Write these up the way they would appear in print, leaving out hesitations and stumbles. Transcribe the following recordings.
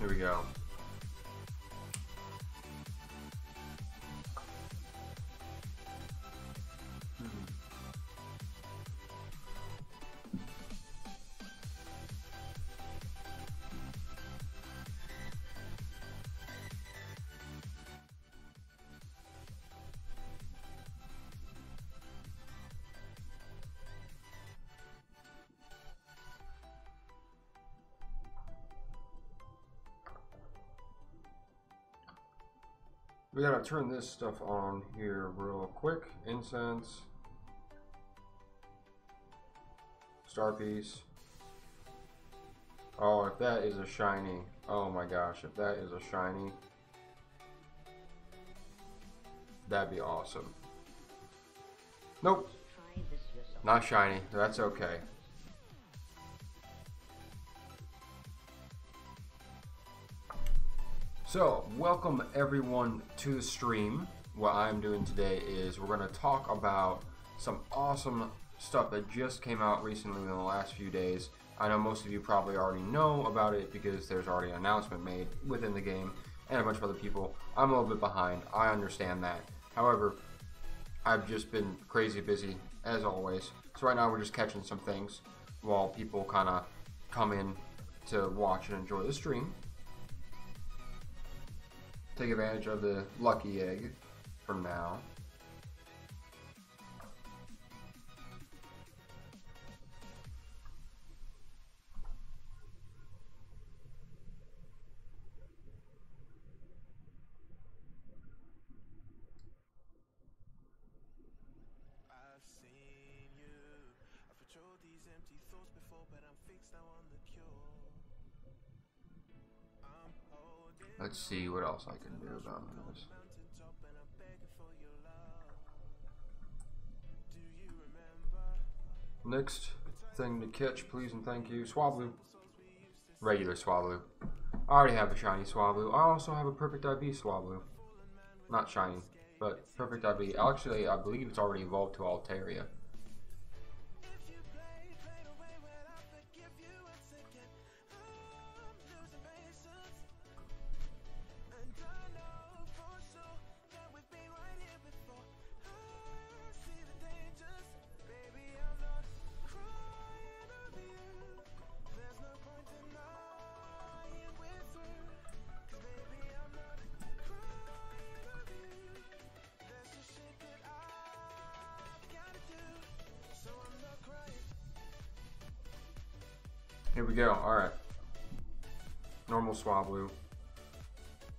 Here we go. We gotta turn this stuff on here real quick. Incense. Star piece. Oh, if that is a shiny. Oh my gosh, if that is a shiny. That'd be awesome. Nope. Not shiny. That's okay. So, welcome everyone to the stream. What I'm doing today is we're going to talk about some awesome stuff that just came out recently in the last few days. I know most of you probably already know about it because there's already an announcement made within the game and a bunch of other people. I'm a little bit behind. I understand that. However, I've just been crazy busy as always. So right now we're just catching some things while people kind of come in to watch and enjoy the stream. Take advantage of the lucky egg for now. I've seen you. I've patrolled these empty thoughts before, but I'm fixed now on the cure. Let's see what else I can do about this. Next thing to catch, please and thank you. Swablu. Regular Swablu. I already have a shiny Swablu. I also have a perfect IB Swablu. Not shiny, but perfect IB. Actually, I believe it's already evolved to Altaria. Here we go. Alright. Normal Swablu.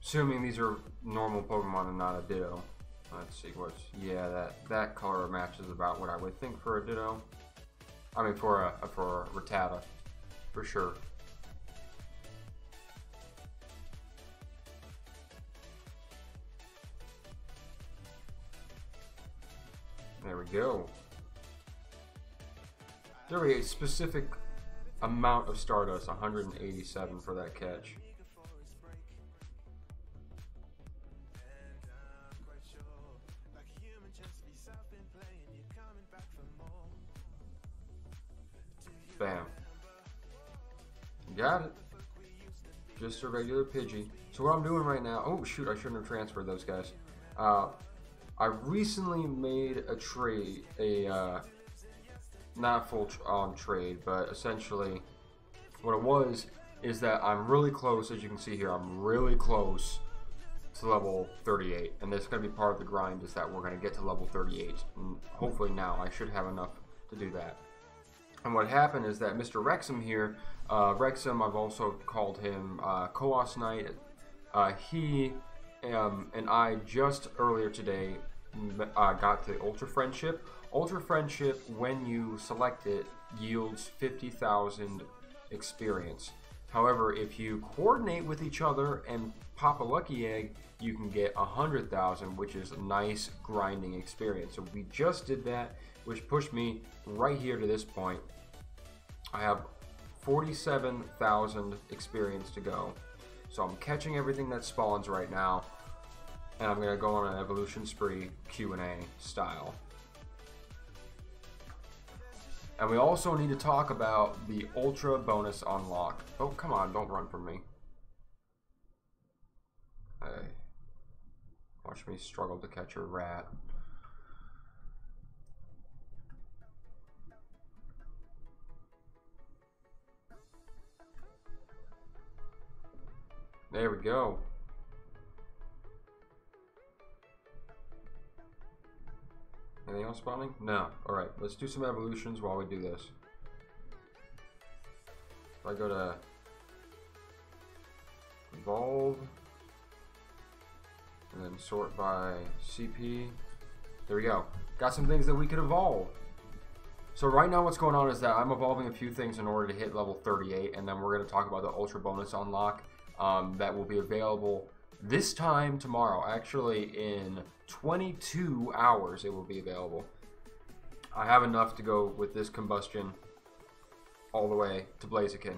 Assuming these are normal Pokemon and not a Ditto. Let's see what's... Yeah, that color matches about what I would think for a Ditto. I mean, for a Rattata. For sure. There we go. There we go. Specific amount of Stardust, 187 for that catch. Bam. Got it. Just a regular Pidgey. So what I'm doing right now, oh shoot, I shouldn't have transferred those guys. I recently made a trade, not full trade, but essentially what it was is that I'm really close, as you can see here, I'm really close to level 38, and this is going to be part of the grind, is that we're going to get to level 38, and hopefully now I should have enough to do that. And what happened is that Mr. Rexum here, Rexum, I've also called him Koos Knight, he and I just earlier today got the Ultra Friendship. Ultra Friendship, when you select it, yields 50,000 experience. However, if you coordinate with each other and pop a lucky egg, you can get 100,000, which is nice grinding experience. So we just did that, which pushed me right here to this point. I have 47,000 experience to go. So I'm catching everything that spawns right now, and I'm gonna go on an evolution spree Q&A style. And we also need to talk about the Ultra bonus unlock. Oh, come on, don't run from me. Hey. Watch me struggle to catch a rat. There we go. Anything else spawning? No. Alright, let's do some evolutions while we do this. If I go to evolve and then sort by CP. There we go. Got some things that we could evolve. So right now what's going on is that I'm evolving a few things in order to hit level 38, and then we're going to talk about the Ultra Bonus unlock that will be available this time tomorrow. Actually, in 22 hours it will be available. I have enough to go with this combustion all the way to Blaziken.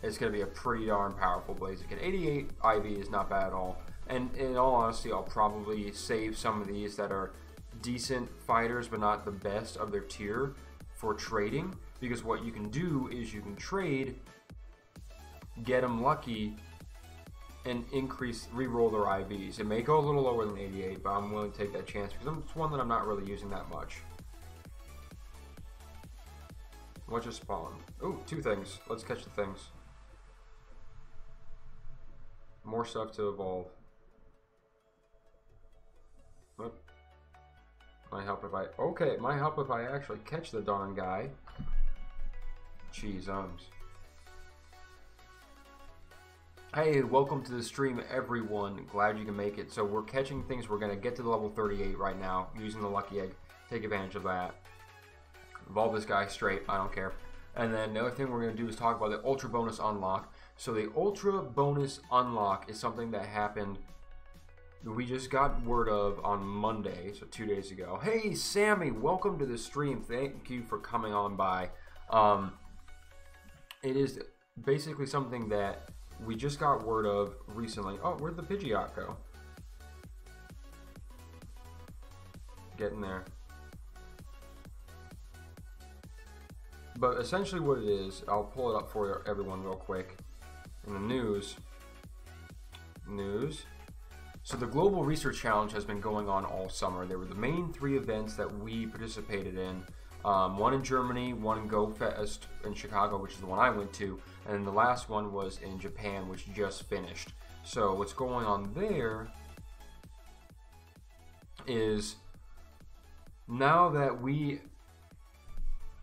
It's going to be a pretty darn powerful Blaziken. 88 IV is not bad at all. And in all honesty, I'll probably save some of these that are decent fighters but not the best of their tier for trading, because what you can do is you can trade, get them lucky, and re-roll their IVs. It may go a little lower than 88, but I'm willing to take that chance because it's one that I'm not really using that much. What just spawned? Oh, 2 things. Let's catch the things. More stuff to evolve. What? Might help if I... Okay, it might help if I actually catch the darn guy. Jeez, Hey, welcome to the stream, everyone. Glad you can make it. So we're catching things. We're going to get to the level 38 right now using the Lucky Egg. Take advantage of that. Evolve this guy straight. I don't care. And then the other thing we're going to do is talk about the Ultra Bonus unlock. So the Ultra Bonus unlock is something that happened... We just got word of on Monday, so 2 days ago. Hey, Sammy, welcome to the stream. Thank you for coming on by. It is basically something that we just got word of recently. Oh, where'd the Pidgeot go? Getting there. But essentially what it is, I'll pull it up for everyone real quick. In the news. So the Global Research Challenge has been going on all summer. There were the main 3 events that we participated in. One in Germany, one in Go Fest in Chicago, which is the one I went to, and the last one was in Japan, which just finished. So what's going on there is, now that we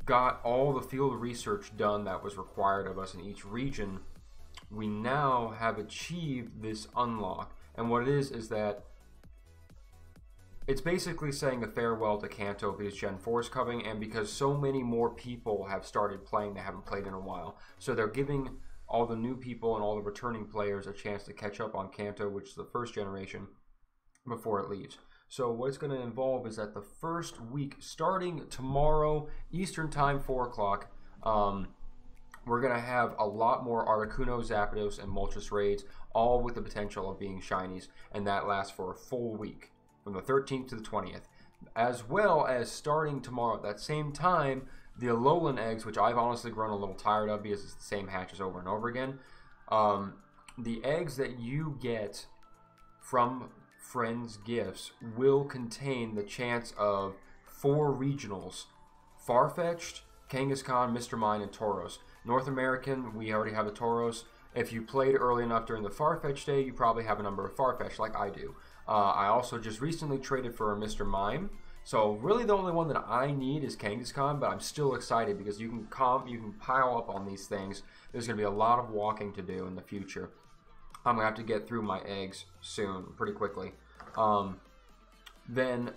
got all the field research done that was required of us in each region, we now have achieved this unlock. And what it is that it's basically saying a farewell to Kanto because Gen 4 is coming, and because so many more people have started playing that haven't played in a while. So they're giving all the new people and all the returning players a chance to catch up on Kanto, which is the first generation, before it leaves. So what it's going to involve is that the first week, starting tomorrow, Eastern Time, 4 o'clock, we're going to have a lot more Articuno, Zapdos, and Moltres raids, all with the potential of being shinies, and that lasts for a full week, from the 13th to the 20th. As well as starting tomorrow at that same time, the Alolan eggs, which I've honestly grown a little tired of because it's the same hatches over and over again. The eggs that you get from friends' gifts will contain the chance of 4 regionals: Farfetch'd, Kangaskhan, Mr. Mime, and Tauros. North American, we already have a Tauros. If you played early enough during the Farfetch day, you probably have a number of Farfetch, like I do. I also just recently traded for a Mr. Mime. So really the only one that I need is Kangaskhan, but I'm still excited because you can pile up on these things. There's going to be a lot of walking to do in the future. I'm going to have to get through my eggs soon, pretty quickly. Then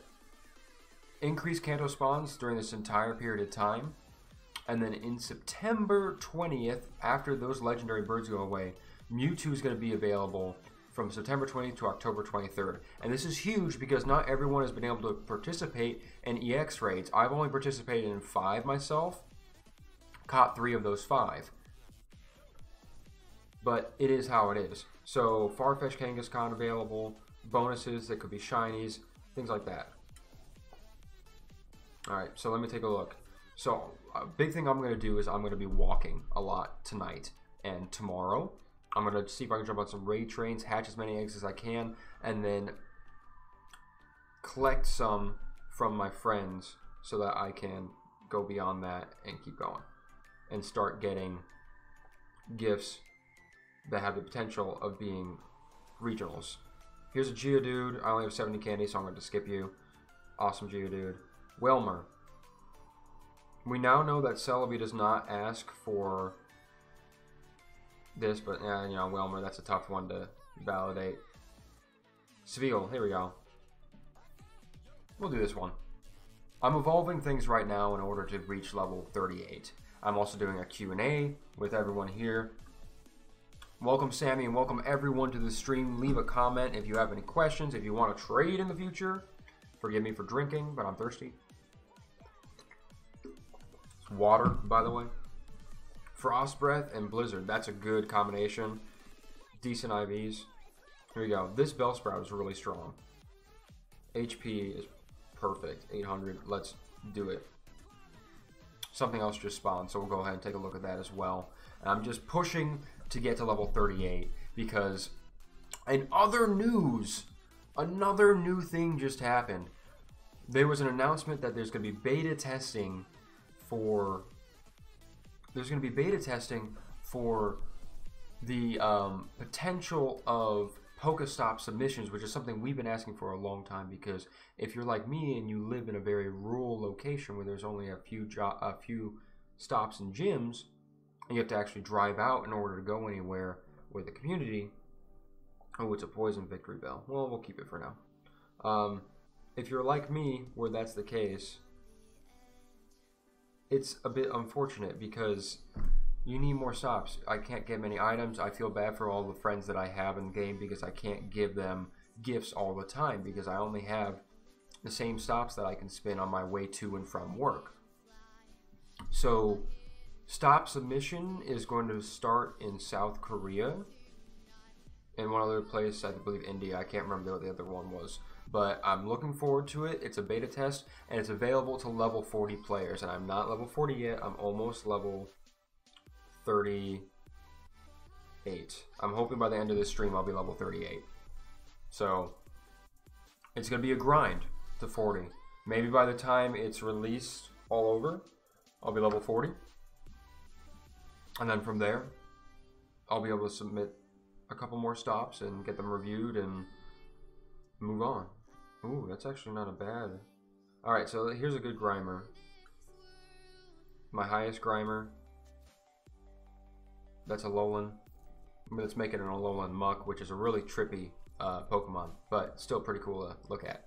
increase Kanto spawns during this entire period of time. And then in September 20th, after those legendary birds go away, Mewtwo is going to be available from September 20th to October 23rd. And this is huge because not everyone has been able to participate in EX raids. I've only participated in 5 myself, caught 3 of those 5. But it is how it is. So Farfetch, Kangaskhan available, bonuses that could be shinies, things like that. Alright, so let me take a look. So a big thing I'm going to do is I'm going to be walking a lot tonight and tomorrow. I'm going to see if I can jump on some raid trains, hatch as many eggs as I can, and then collect some from my friends so that I can go beyond that and keep going and start getting gifts that have the potential of being regionals. Here's a Geodude. I only have 70 candy, so I'm going to skip you. Awesome Geodude. Wailmer. We now know that Celebi does not ask for this, but you know, Wailmer, that's a tough one to validate. Seville, here we go. We'll do this one. I'm evolving things right now in order to reach level 38. I'm also doing a Q&A with everyone here. Welcome Sammy and welcome everyone to the stream. Leave a comment if you have any questions, if you want to trade in the future. Forgive me for drinking, but I'm thirsty. It's water, by the way. Frost Breath and Blizzard, that's a good combination. Decent IVs. Here we go. This Bellsprout is really strong. HP is perfect, 800. Let's do it. Something else just spawned, so we'll go ahead and take a look at that as well. And I'm just pushing to get to level 38 because in other news, another new thing just happened. There was an announcement that there's going to be beta testing for the potential of Pokestop submissions, which is something we've been asking for a long time, because if you're like me and you live in a very rural location where there's only a few stops and gyms, and you have to actually drive out in order to go anywhere with the community. Oh, it's a poison victory bell. Well, we'll keep it for now. If you're like me, where that's the case, it's a bit unfortunate because you need more stops. I can't get many items. I feel bad for all the friends that I have in the game because I can't give them gifts all the time because I only have the same stops that I can spin on my way to and from work. So stop submission is going to start in South Korea and one other place, I believe India. I can't remember what the other one was, but I'm looking forward to it. It's a beta test and it's available to level 40 players, and I'm not level 40 yet. I'm almost level 38. I'm hoping by the end of this stream I'll be level 38. So it's going to be a grind to 40. Maybe by the time it's released all over, I'll be level 40. And then from there, I'll be able to submit a couple more stops and get them reviewed and move on. Ooh, that's actually not a bad. Alright, so here's a good Grimer. My highest Grimer. That's a Alolan. Let's make it an Alolan Muck, which is a really trippy Pokemon, but still pretty cool to look at.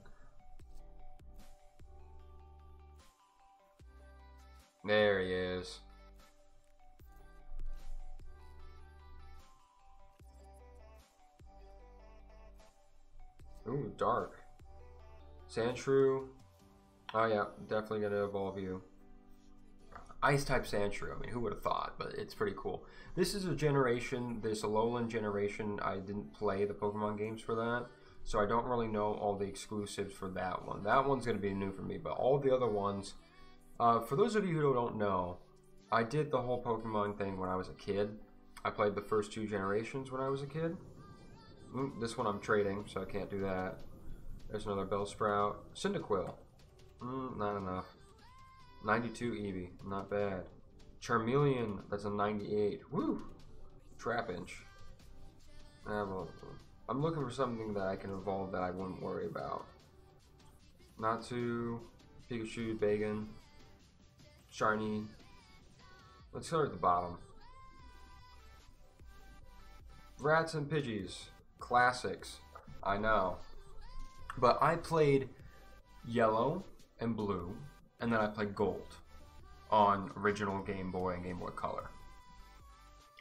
There he is. Ooh, dark. Sandshrew. Oh yeah, definitely gonna evolve you. Ice-type Sandshrew, I mean, who would have thought, but it's pretty cool. This is a generation, this Alolan generation, I didn't play the Pokemon games for that, so I don't really know all the exclusives for that one. That one's going to be new for me, but all the other ones, for those of you who don't know, I did the whole Pokemon thing when I was a kid. I played the first 2 generations when I was a kid. Ooh, this one I'm trading, so I can't do that. There's another Bellsprout. Cyndaquil. Not enough. 92 Eevee, not bad. Charmeleon, that's a 98. Woo! Trapinch. I'm looking for something that I can evolve that I wouldn't worry about. Natsu, Pikachu, Bagon, Shiny. Let's start at the bottom. Rats and Pidgeys, classics, I know. But I played Yellow and Blue, and then I played Gold on original Game Boy and Game Boy Color.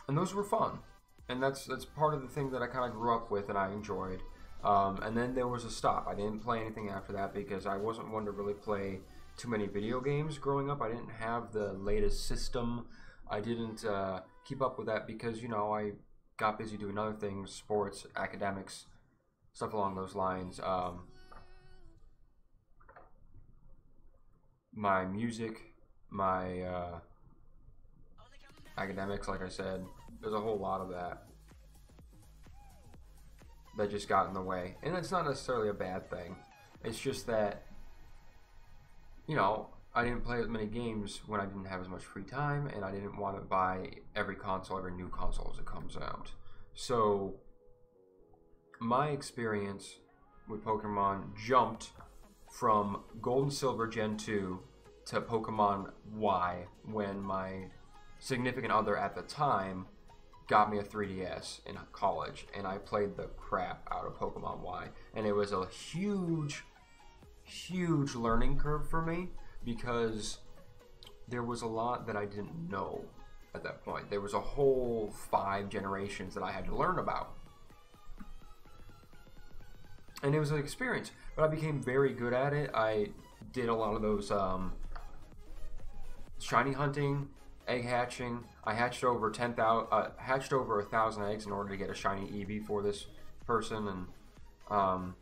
And those were fun. And that's part of the thing that I kind of grew up with and I enjoyed. And then there was a stop. I didn't play anything after that because I wasn't one to really play too many video games growing up. I didn't have the latest system. I didn't keep up with that because, you know, I got busy doing other things, sports, academics, stuff along those lines. My music, my academics, like I said, there's a whole lot of that. that just got in the way. And it's not necessarily a bad thing. It's just that, you know, I didn't play as many games when I didn't have as much free time, and I didn't want to buy every new console as it comes out. So, my experience with Pokemon jumped from Gold and Silver Gen 2 to Pokemon Y when my significant other at the time got me a 3DS in college, and I played the crap out of Pokemon Y. And it was a huge learning curve for me, because there was a lot that I didn't know at that point. There was a whole 5 generations that I had to learn about. And it was an experience, but I became very good at it. I did a lot of those shiny hunting, egg hatching. I hatched over 1,000 eggs in order to get a shiny Eevee for this person, and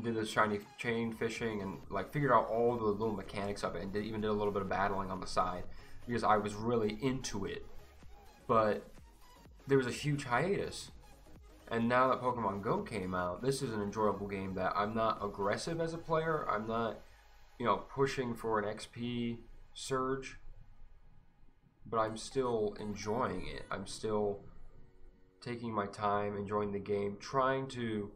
did the shiny chain fishing, and like figured out all the little mechanics of it, and even did a little bit of battling on the side because I was really into it. But there was a huge hiatus, and now that Pokemon Go came out, this is an enjoyable game that I'm not aggressive as a player. I'm not, you know, pushing for an XP surge, but I'm still enjoying it. I'm still taking my time, enjoying the game, trying to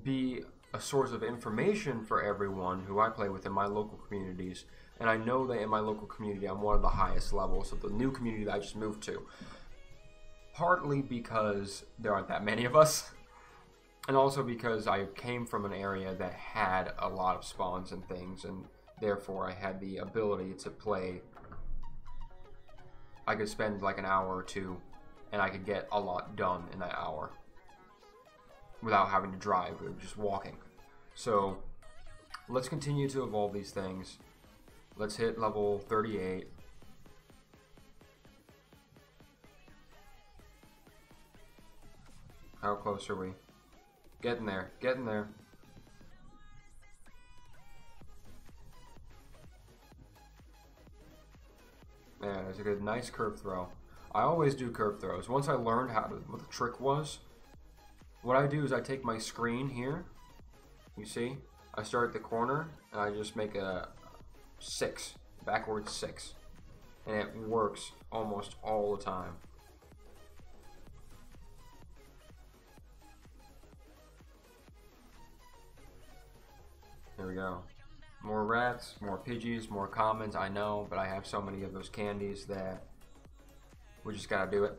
be a source of information for everyone who I play with in my local communities. And I know that in my local community I'm one of the highest levels of the new community that I just moved to. Partly because there aren't that many of us, and also because I came from an area that had a lot of spawns and things, and therefore I had the ability to play. I could spend like an hour or two and I could get a lot done in that hour without having to drive, just walking. So let's continue to evolve these things. Let's hit level 38. How close are we? Getting there, getting there. Man, it's a good, nice curve throw. I always do curve throws. Once I learned what the trick was, what I do is I take my screen here. You see? I start at the corner and I just make a 6, backwards 6. And it works almost all the time. There we go. More rats, more Pidgeys, more commons, I know, but I have so many of those candies that we just gotta do it.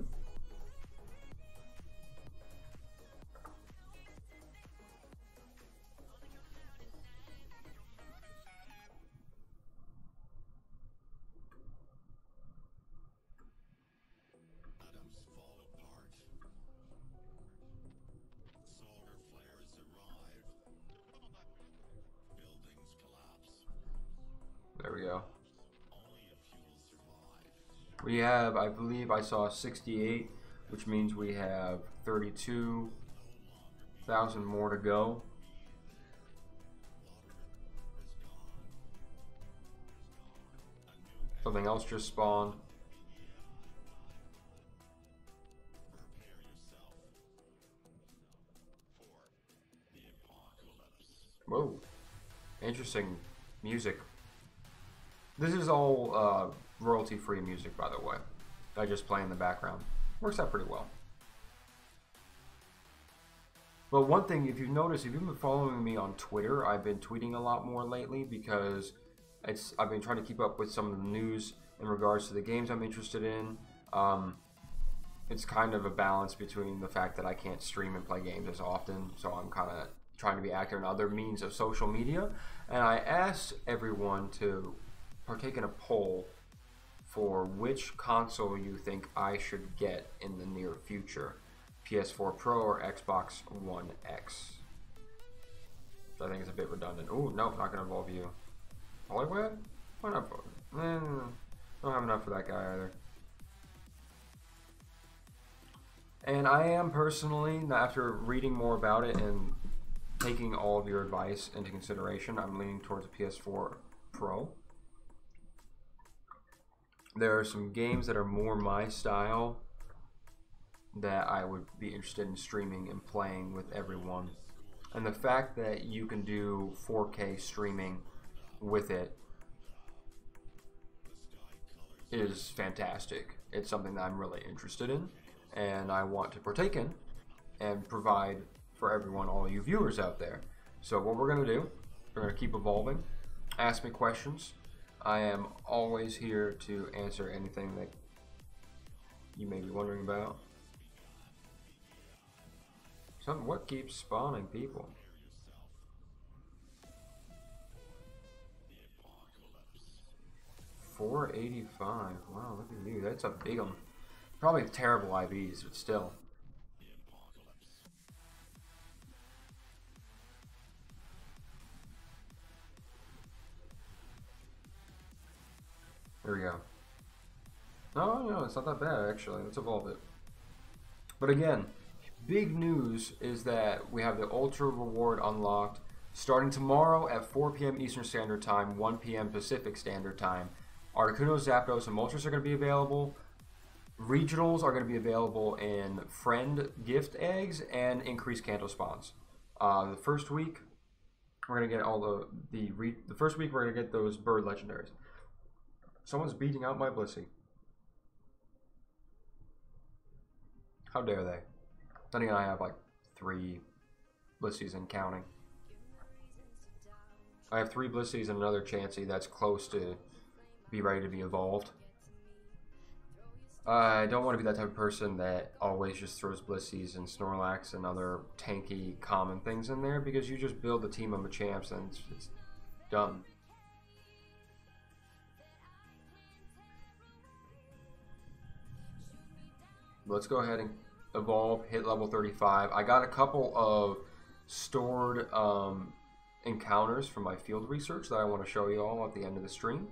There we go. We have, I believe I saw 68, which means we have 32,000 more to go. Something else just spawned. Whoa. Interesting music. This is all royalty-free music, by the way. I just play in the background. Works out pretty well. But one thing, if you've noticed, if you've been following me on Twitter, I've been tweeting a lot more lately because I've been trying to keep up with some of the news in regards to the games I'm interested in. It's kind of a balance between the fact that I can't stream and play games as often, so I'm kind of trying to be active in other means of social media. And I asked everyone to partake in a poll for which console you think I should get in the near future, PS4 Pro or Xbox One X. I think it's a bit redundant. Ooh, no, not gonna involve you. Hollywood? Why not? Don't have enough for that guy either. And I am personally, after reading more about it and taking all of your advice into consideration, I'm leaning towards a PS4 Pro. There are some games that are more my style that I would be interested in streaming and playing with everyone. And the fact that you can do 4K streaming with it is fantastic. It's something that I'm really interested in and I want to partake in and provide for everyone, all you viewers out there. So what we're going to do, we're going to keep evolving. Ask me questions. I am always here to answer anything that you may be wondering about. What keeps spawning people? $485. Wow, look at you. That's a big one. Probably terrible IVs, but still. There we go. No, it's not that bad actually. Let's evolve it. But again, big news is that we have the Ultra Reward unlocked starting tomorrow at 4 p.m. Eastern Standard Time, 1 p.m. Pacific Standard Time. Articuno, Zapdos, and Moltres are going to be available. Regionals are going to be available in friend gift eggs and increased Kanto spawns. The first week, we're going to get all the first week we're going to get those bird legendaries. Someone's beating out my Blissey. How dare they? Then again, I have like 3 Blissies and counting. I have 3 Blissies and another Chansey that's close to be ready to be evolved. I don't want to be that type of person that always just throws Blissies and Snorlax and other tanky common things in there, because you just build a team of Machamps and it's done. Let's go ahead and evolve, hit level 35. I got a couple of stored encounters from my field research that I want to show you all at the end of the stream.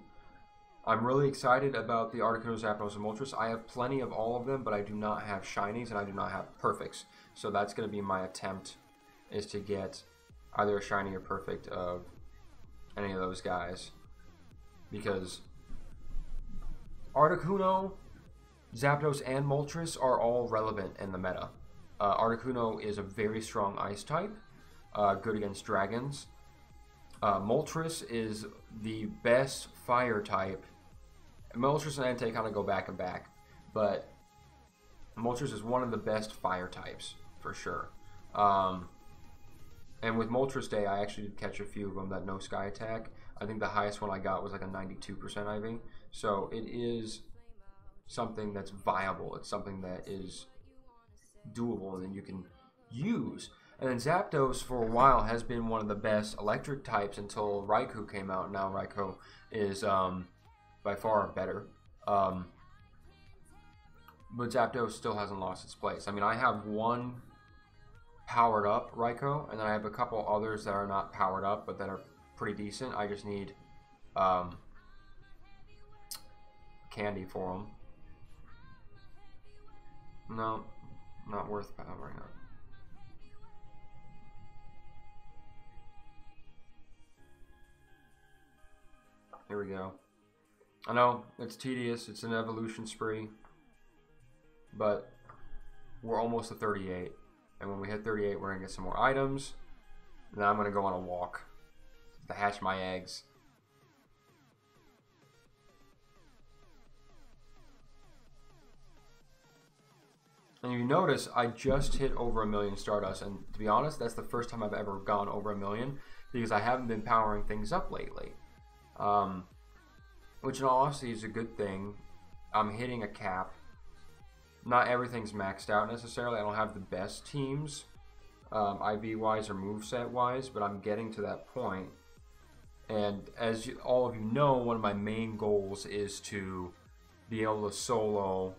I'm really excited about the Articuno, Zapdos, and Moltres. I have plenty of all of them, but I do not have shinies and I do not have perfects. So that's going to be my attempt, is to get either a shiny or perfect of any of those guys. Because Articuno, Zapdos, and Moltres are all relevant in the meta. Articuno is a very strong ice type, good against dragons. Moltres is the best fire type. Moltres and Entei kind of go back and back, but Moltres is one of the best fire types for sure. And with Moltres Day, I actually did catch a few of them that no sky attack. I think the highest one I got was like a 92% IV. So it is something that's viable. It's something that is doable and then you can use. And then Zapdos for a while has been one of the best electric types until Raikou came out. Now Raikou is by far better. But Zapdos still hasn't lost its place. I mean, I have one powered up Raikou, and then I have a couple others that are not powered up but that are pretty decent. I just need candy for them. No, not worth powering up. Here we go. I know, it's tedious, it's an evolution spree, but we're almost to 38. And when we hit 38, we're going to get some more items. And then I'm going to go on a walk to hatch my eggs. And you notice I just hit over 1 million Stardust, and to be honest, that's the first time I've ever gone over 1 million, because I haven't been powering things up lately. Which in all honesty is a good thing. I'm hitting a cap. Not everything's maxed out necessarily. I don't have the best teams, IV-wise or moveset-wise, but I'm getting to that point. And as all of you know, one of my main goals is to be able to solo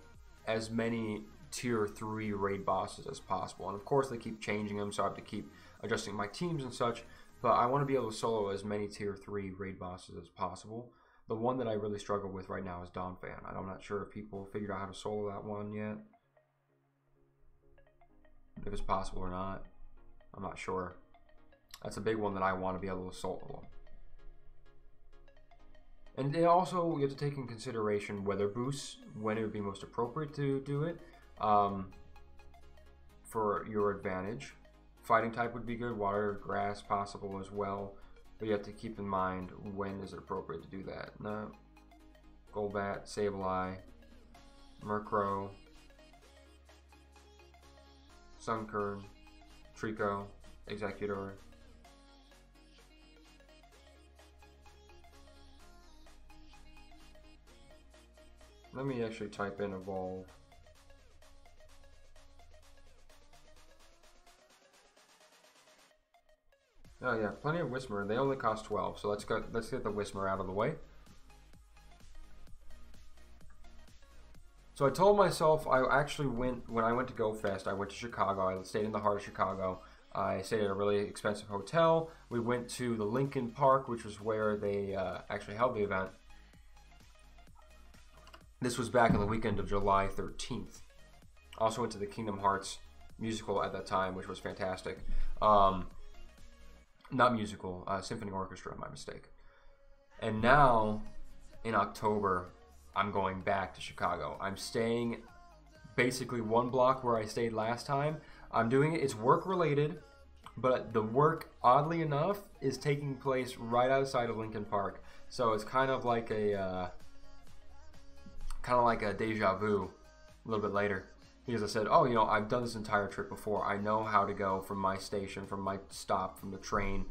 as many tier 3 raid bosses as possible. And of course they keep changing them, so I have to keep adjusting my teams and such. But I want to be able to solo as many tier 3 raid bosses as possible. The one that I really struggle with right now is Donphan. I'm not sure if people figured out how to solo that one yet. If it's possible or not. I'm not sure. That's a big one that I want to be able to solo. And it also, you have to take in consideration weather boosts, when it would be most appropriate to do it. for your advantage. Fighting type would be good, water, grass possible as well, but you have to keep in mind when is it appropriate to do that. No. Golbat, Sableye, Murkrow, Sunkern, Trico, Executor. Let me actually type in Evolve. Oh yeah, plenty of Whismur. They only cost 12, so let's get the Whismur out of the way. So I told myself I actually went, when I went to Go Fest, I went to Chicago. I stayed in the heart of Chicago. I stayed at a really expensive hotel. We went to the Lincoln Park, which was where they actually held the event. This was back on the weekend of July 13th. Also went to the Kingdom Hearts musical at that time, which was fantastic. Not musical, symphony orchestra, my mistake. And now, in October, I'm going back to Chicago. I'm staying basically one block where I stayed last time. I'm doing it, it's work related, but the work, oddly enough, is taking place right outside of Lincoln Park. So it's kind of like a deja vu a little bit later. Because I said, oh, you know, I've done this entire trip before. I know how to go from my station, from my stop, from the train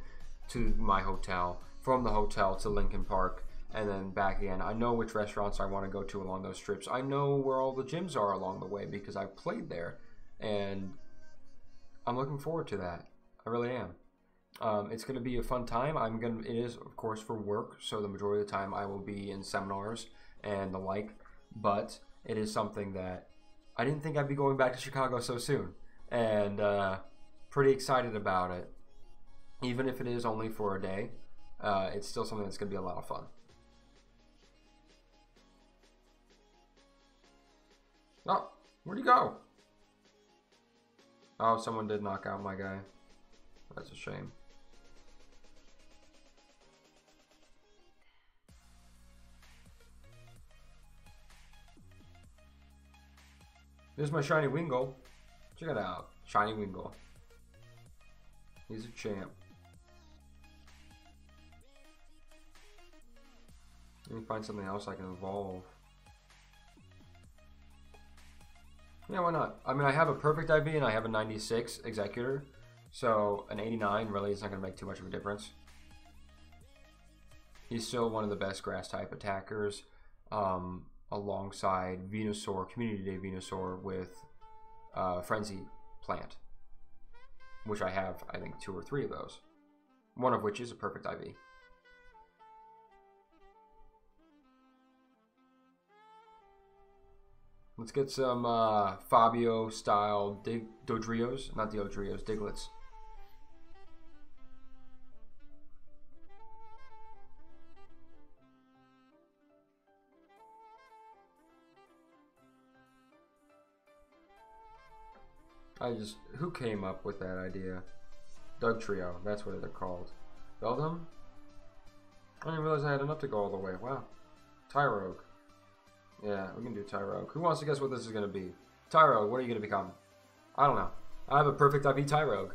to my hotel, from the hotel to Lincoln Park, and then back again. I know which restaurants I want to go to along those trips. I know where all the gyms are along the way because I've played there, and I'm looking forward to that. I really am. It's going to be a fun time. It is, of course, for work, so the majority of the time I will be in seminars and the like, but it is something that I didn't think I'd be going back to Chicago so soon, and pretty excited about it. Even if it is only for a day, it's still something that's going to be a lot of fun. Oh, where'd he go? Oh, someone did knock out my guy. That's a shame. There's my shiny Wingull. Check it out. Shiny Wingull. He's a champ. Let me find something else I can evolve. Yeah, why not? I mean, I have a perfect IV and I have a 96 Executor. So an 89 really is not going to make too much of a difference. He's still one of the best grass type attackers. Alongside Venusaur, Community Day Venusaur with Frenzy Plant, which I have, I think, 2 or 3 of those. One of which is a perfect IV. Let's get some Fabio style Dodrios, not Dodrios, Diglets. Who came up with that idea? Dugtrio, that's what they're called. Beldum? I didn't realize I had enough to go all the way. Wow. Tyrogue. Yeah, we can do Tyrogue. Who wants to guess what this is going to be? Tyrogue, what are you going to become? I don't know. I have a perfect IV Tyrogue.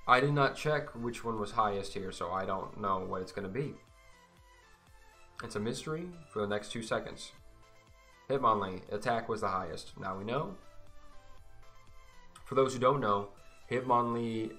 I did not check which one was highest here, so I don't know what it's going to be. It's a mystery for the next 2 seconds. Hitmonlee, attack was the highest. Now we know. For those who don't know, Hitmonlee,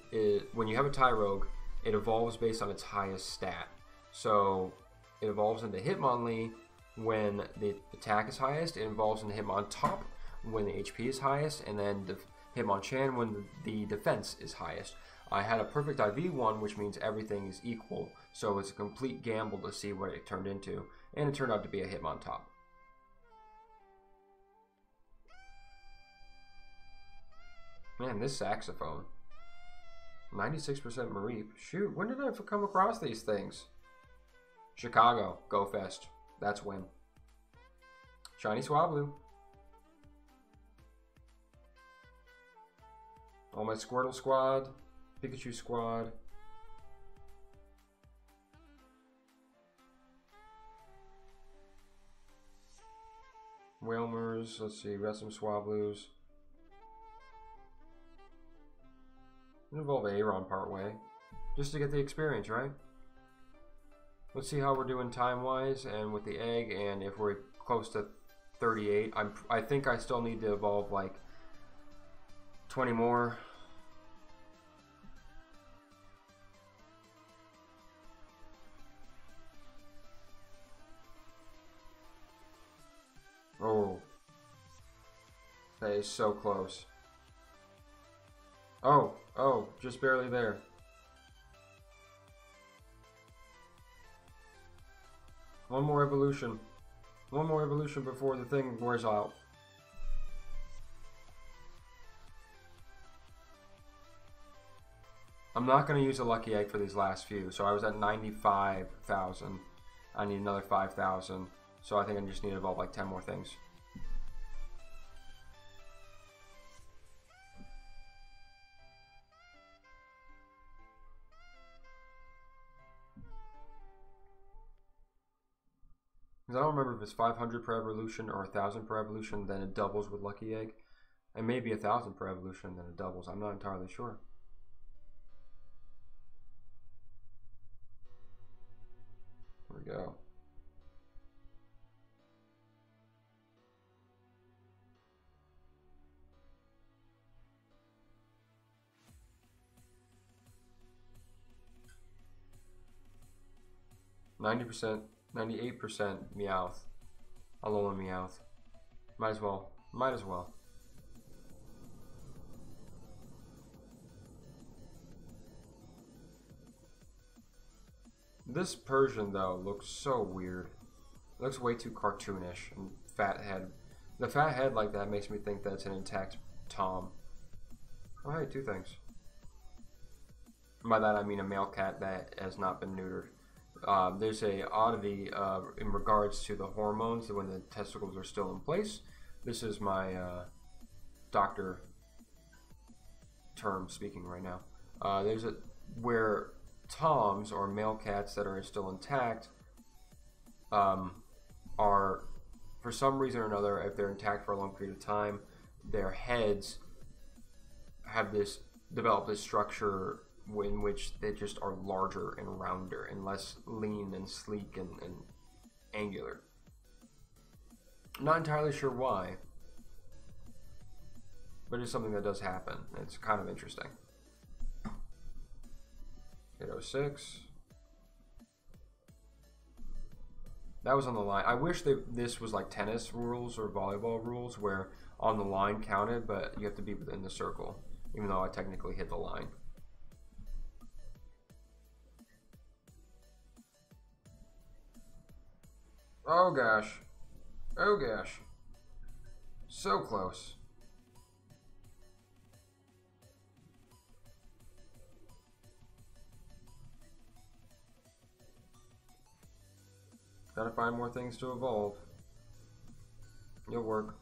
when you have a Tyrogue, it evolves based on its highest stat. So it evolves into Hitmonlee when the attack is highest, it evolves into Hitmontop when the HP is highest, and then the Hitmonchan when the defense is highest. I had a perfect IV one, which means everything is equal, so it's a complete gamble to see what it turned into, and it turned out to be a Hitmontop. Man, this saxophone. 96% Mareep. Shoot, when did I come across these things? Chicago, Go Fest. That's when. Shiny Swablu. All my Squirtle squad. Pikachu squad. Whalmers. Let's see, we got some Swablus. Involve Aaron part way. Just to get the experience, right? Let's see how we're doing time-wise and with the egg, and if we're close to 38. I think I still need to evolve like 20 more. Oh. That is so close. Oh, just barely there. One more evolution. One more evolution before the thing wears out. I'm not going to use a lucky egg for these last few. So I was at 95,000. I need another 5,000. So I think I just need to evolve like 10 more things. Because I don't remember if it's 500 per evolution or 1,000 per evolution, then it doubles with Lucky Egg. And maybe 1,000 per evolution, then it doubles. I'm not entirely sure. Here we go. %, 98% Meowth. Alola Meowth. Might as well. Might as well. This Persian, though, looks so weird. It looks way too cartoonish and fat head. The fat head like that makes me think that it's an intact Tom. Oh, hey, two things. By that I mean a male cat that has not been neutered. There's a oddity in regards to the hormones when the testicles are still in place. This is my doctor term speaking right now. There's a where toms or male cats that are still intact are, for some reason or another, if they're intact for a long period of time, their heads have this develop this structure in which they just are larger and rounder and less lean and sleek and angular. Not entirely sure why, but it's something that does happen. It's kind of interesting. 806. That was on the line. I wish that this was like tennis rules or volleyball rules where on the line counted, but you have to be within the circle, even though I technically hit the line. Oh gosh. Oh gosh. So close. Gotta find more things to evolve. You'll work.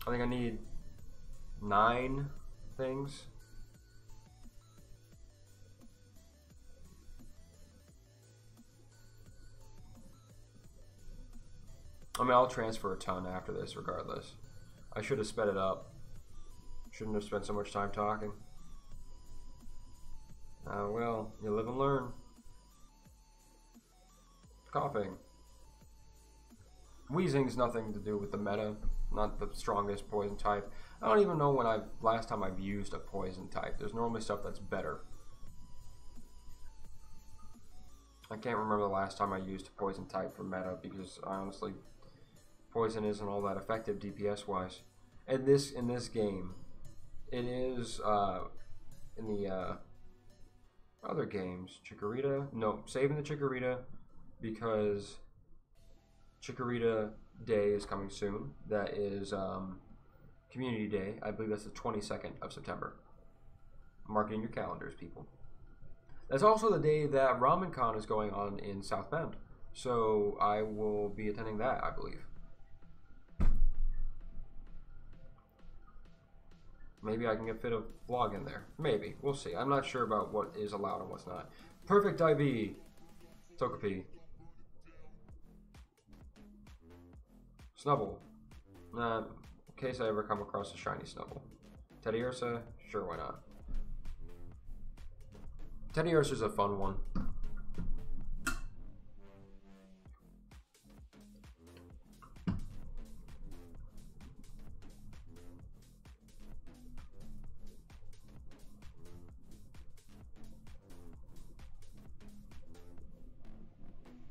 I think I need 9 things. I mean, I'll transfer a ton after this regardless. I should have sped it up. Shouldn't have spent so much time talking. Well, you live and learn. Coughing. Wheezing's nothing to do with the meta. Not the strongest poison type. I don't even know when last time I've used a poison type. There's normally stuff that's better. I can't remember the last time I used a poison type for meta because honestly, poison isn't all that effective DPS wise. And in this game, it is in the other games. Chikorita, no, saving the Chikorita because Chikorita Day is coming soon. That is Community Day. I believe that's the 22nd of September. Mark it in your calendars, people. That's also the day that RamenCon is going on in South Bend. So I will be attending that, I believe. Maybe I can get fit a vlog in there. Maybe. We'll see. I'm not sure about what is allowed and what's not. Perfect IV. Togepi. Snubble. In case I ever come across a shiny Snubble. Teddiursa? Sure, why not? Teddiursa is a fun one.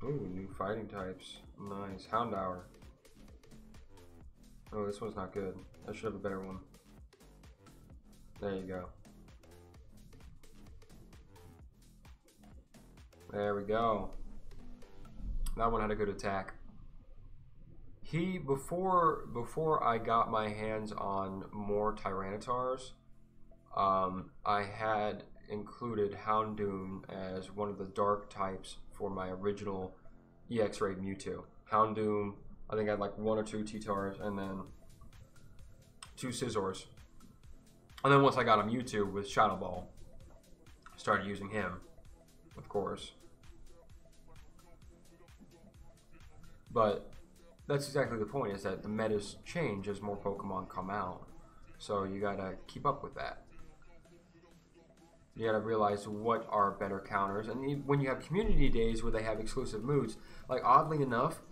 Ooh, new fighting types. Nice. Houndour. Oh, this one's not good. I should have a better one. There you go. There we go. That one had a good attack. Before I got my hands on more Tyranitar's, I had included Houndoom as one of the dark types for my original EX-Raid Mewtwo. Houndoom, I think I had like 1 or 2 T-Tars and then 2 Scizors. And then once I got a Mewtwo with Shadow Ball, I started using him, of course. But that's exactly the point, is that the metas change as more Pokemon come out. So you gotta keep up with that. You gotta realize what are better counters. And when you have community days where they have exclusive moves, like oddly enough,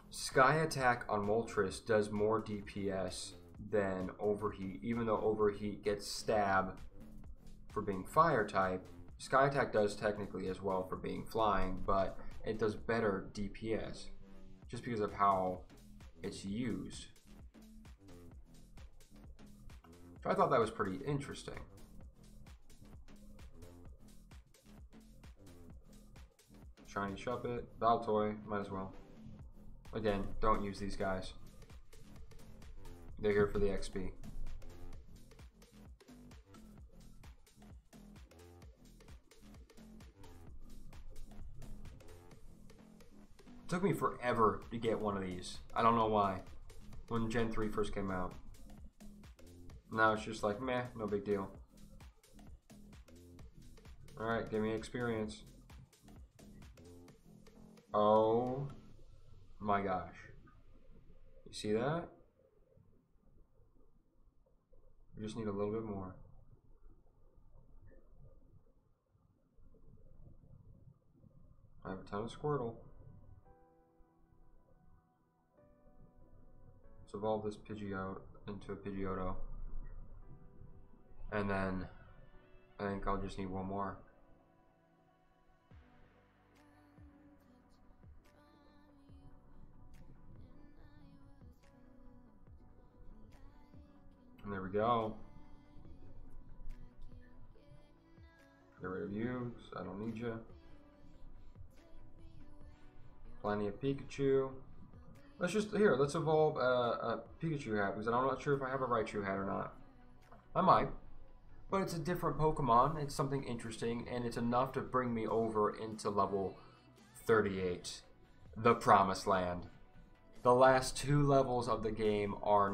Sky Attack on Moltres does more DPS than Overheat. Even though Overheat gets Stab for being Fire type, Sky Attack does technically as well for being Flying, but it does better DPS just because of how it's used. So I thought that was pretty interesting. Shiny Shuppet, Baltoy, might as well. Again, don't use these guys. They're here for the XP. It took me forever to get one of these. I don't know why. When Gen 3 first came out. Now it's just like, meh, no big deal. Alright, give me experience. Oh my gosh. You see that? We just need a little bit more. I have a ton of Squirtle. Let's evolve this Pidgeot into a Pidgeotto. And then I think I'll just need one more. And there we go. Get rid of you, I don't need you. Plenty of Pikachu. Let's evolve a Pikachu hat, because I'm not sure if I have a Raichu hat or not. I might. But it's a different Pokemon, it's something interesting, and it's enough to bring me over into level 38. The Promised Land. The last 2 levels of the game are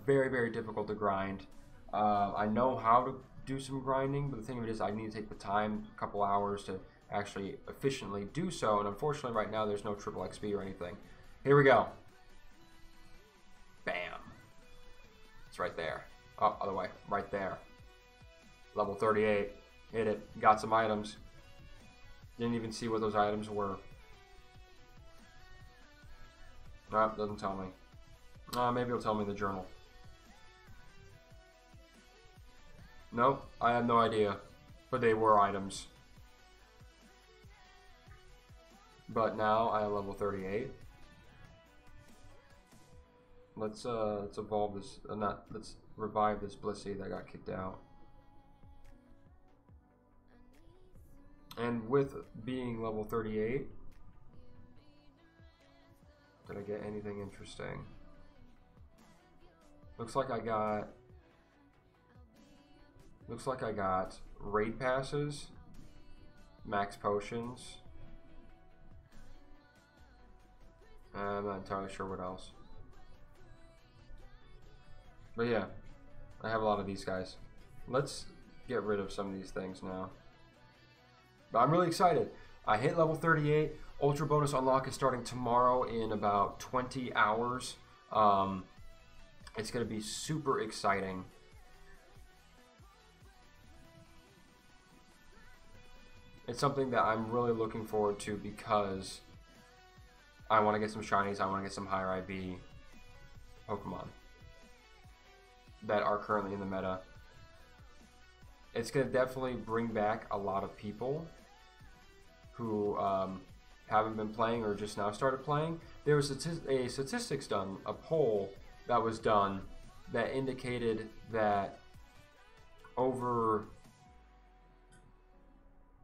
very, very difficult to grind. I know how to do some grinding, but the thing of it is I need to take the time, a couple hours, to actually efficiently do so, and unfortunately right now there's no triple XP or anything. Here we go. Bam. It's right there. Oh, other way. Right there. Level 38. Hit it. Got some items. Didn't even see what those items were. Nope, doesn't tell me. Maybe it'll tell me in the journal. Nope, I have no idea. But they were items. But now I am level 38. Let's evolve this. Let's revive this Blissey that got kicked out. And with being level 38, did I get anything interesting? Looks like I got raid passes, max potions. I'm not entirely sure what else. But yeah, I have a lot of these guys. Let's get rid of some of these things now. But I'm really excited. I hit level 38. Ultra bonus unlock is starting tomorrow in about 20 hours. It's going to be super exciting. it's something that I'm really looking forward to because I want to get some shinies. I want to get some higher IB Pokemon that are currently in the meta. It's going to definitely bring back a lot of people who haven't been playing or just now started playing. There was a statistics done, a poll that was done that indicated that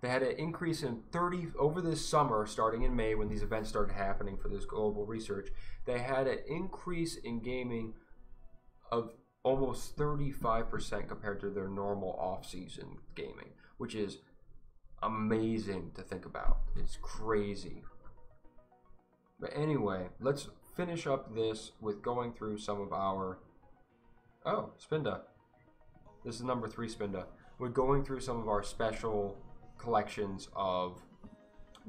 they had an increase in 30 over this summer, starting in May when these events started happening for this global research. They had an increase in gaming of almost 35% compared to their normal off-season gaming, which is amazing to think about. It's crazy. But anyway, let's finish up this with going through some of our... Oh, Spinda. This is number 3 Spinda. We're going through some of our special collections of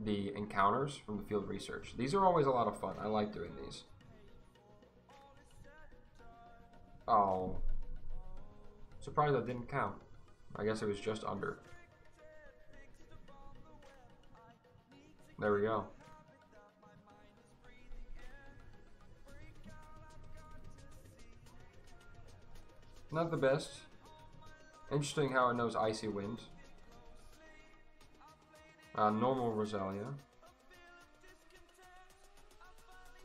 the encounters from the field research. These are always a lot of fun. I like doing these. Oh. Surprised that didn't count. I guess it was just under. There we go. Not the best. Interesting how it knows Icy Wind. Normal Roselia.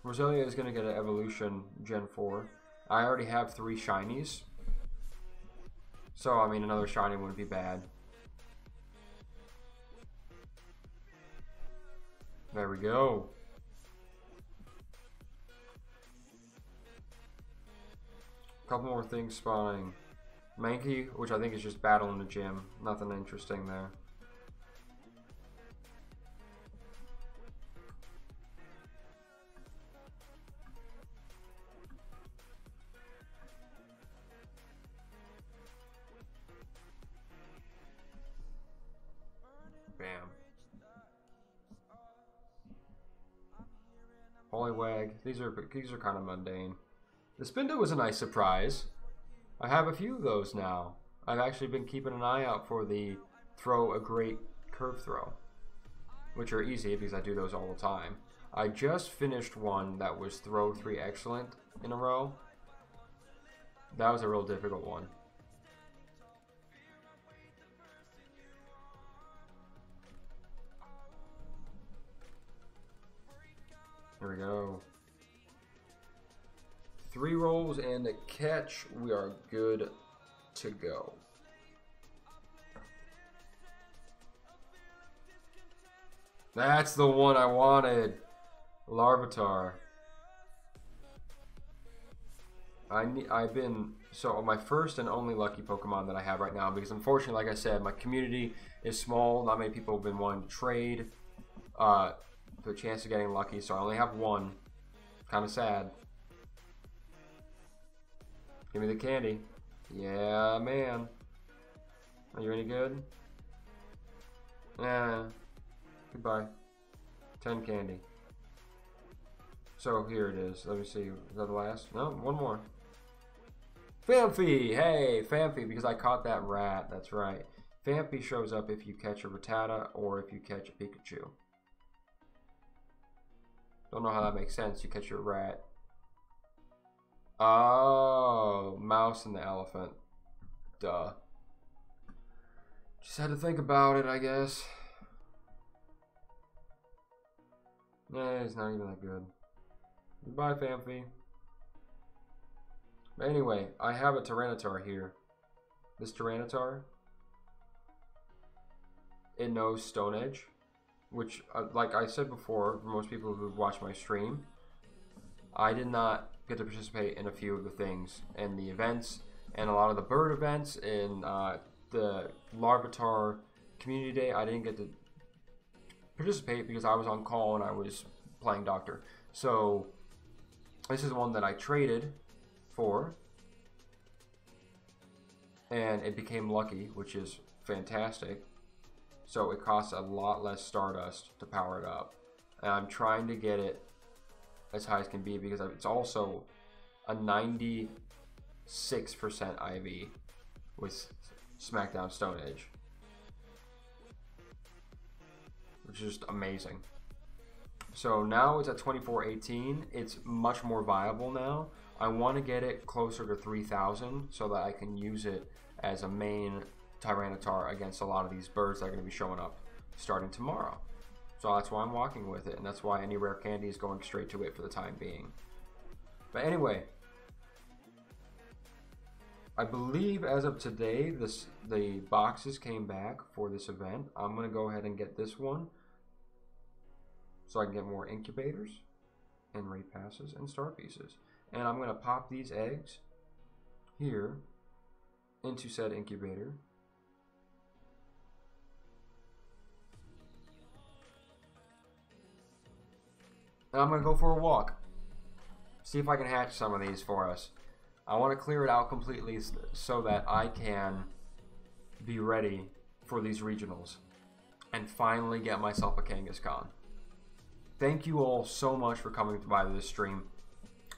Roselia is going to get an evolution Gen 4. I already have 3 shinies. So, I mean, another shiny wouldn't be bad. There we go. Couple more things spawning. Mankey, which I think is just battle in the gym. Nothing interesting there. Bam. Poliwag. These are kind of mundane. The Spinda was a nice surprise. I have a few of those now. I've actually been keeping an eye out for the throw a great curve throw, which are easy because I do those all the time. I just finished one that was throw 3 excellent in a row. That was a real difficult one. Here we go. 3 rolls and a catch. We are good to go. That's the one I wanted. Larvitar. So my first and only lucky Pokemon that I have right now, because unfortunately, like I said, my community is small. Not many people have been wanting to trade for a chance of getting lucky, so I only have one. Kind of sad. Give me the candy. Yeah, man. Are you any good? Yeah. Goodbye. 10 candy. So here it is. Let me see. Is that the last? No, one more. Phanpy! Hey, Phanpy, because I caught that rat. That's right. Phanpy shows up if you catch a Rattata or if you catch a Pikachu. Don't know how that makes sense. You catch your rat. Oh, mouse and the elephant. Duh. Just had to think about it, I guess. Yeah, it's not even that good. Goodbye, Phanpy. But anyway, I have a Tyranitar here. This Tyranitar, it knows Stone Edge, which, like I said before, for most people who've watched my stream, I did not get to participate in a few of the things and the events and a lot of the bird events in the Larvitar Community Day. I didn't get to participate because I was on call and I was playing doctor. So this is one that I traded for, and it became lucky, which is fantastic. So it costs a lot less Stardust to power it up, and I'm trying to get it as high as can be because it's also a 96% IV with Smackdown Stone Edge. which is just amazing. So now it's at 2418. It's much more viable now. I want to get it closer to 3000 so that I can use it as a main Tyranitar against a lot of these birds that are going to be showing up starting tomorrow. So that's why I'm walking with it, and that's why any rare candy is going straight to it for the time being. But anyway, I believe as of today, the boxes came back for this event. I'm going to go ahead and get this one so I can get more incubators and raid passes and star pieces. And I'm going to pop these eggs here into said incubator. And I'm going to go for a walk. See if I can hatch some of these for us. I want to clear it out completely so that I can be ready for these regionals and finally get myself a Kangaskhan. Thank you all so much for coming by this stream.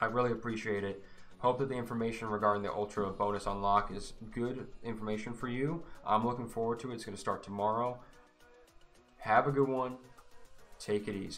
I really appreciate it. Hope that the information regarding the Ultra bonus unlock is good information for you. I'm looking forward to it. It's going to start tomorrow. Have a good one. Take it easy.